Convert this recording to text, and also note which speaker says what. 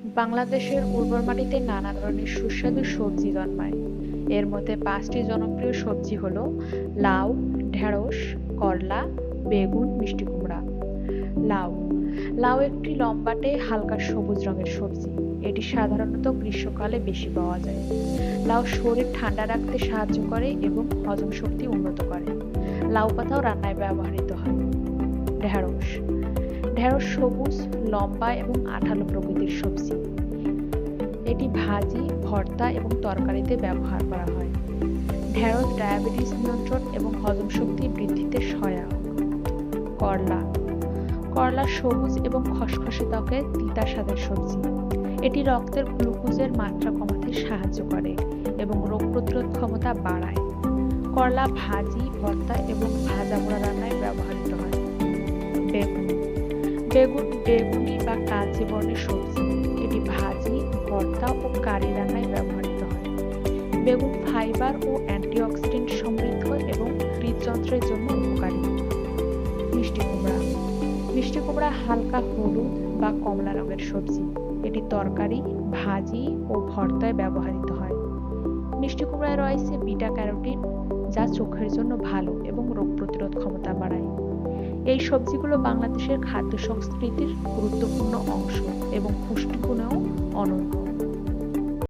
Speaker 1: বাংলাদেশের উর্বর মাটিতে নানা ধরনের সুস্বাদু সবজি জন্মায়। এর মধ্যে ৫টি জনপ্রিয় সবজি হলো লাউ, ঢেঁড়স, করলা, বেগুন, মিষ্টি কুমড়া। লাউ লাউ একটি লম্বাটে হালকা সবুজ রঙের সবজি। এটি সাধারণত গ্রীষ্মকালে বেশি পাওয়া যায়। লাউ শরীর ঠান্ডা রাখতে সাহায্য করে এবং হজম শক্তি উন্নত করে। লাউ পাতাও রান্নায় ব্যবহৃত হয়। ঢেঁড়স ঢেঁড়স সবুজ, লম্বা এবং আঠালো প্রকৃতির সবজি। এটি ভাজি, ভর্তা এবং তরকারিতে ব্যবহার করা হয়। ঢেঁড়স ডায়াবেটিস নিয়ন্ত্রণ এবং হজম শক্তি বৃদ্ধিতে সহায়ক। করলা করলা সবুজ এবং খসখসে ত্বকের তিতা স্বাদের সবজি। এটি রক্তের গ্লুকোজের মাত্রা কমাতে সাহায্য করে এবং রোগ প্রতিরোধ ক্ষমতা বাড়ায়। করলা ভাজি, ভর্তা এবং ভাজা পোড়া রান্নায় ব্যবহৃত হয়। বেগুন বেগুনি বা কালচে বর্ণের সবজি। এটি ভাজি, ভর্তা ও কারি রান্নায় ব্যবহৃত হয়। বেগুন ফাইবার ও অ্যান্টিঅক্সিডেন্ট সমৃদ্ধ এবং হৃদযন্ত্রের জন্য উপকারী। মিষ্টি কুমড়া হালকা হলুদ বা কমলা রঙের সবজি। এটি তরকারি, ভাজি ও ভর্তায় ব্যবহৃত হয়। মিষ্টি কুমড়ায় রয়েছে বিটা ক্যারোটিন, যা চোখের জন্য ভালো এবং রোগ প্রতিরোধ ক্ষমতা বাড়ায়। এই সবজিগুলো বাংলাদেশের খাদ্য সংস্কৃতির গুরুত্বপূর্ণ অংশ এবং পুষ্টিগুণেও অনন্য।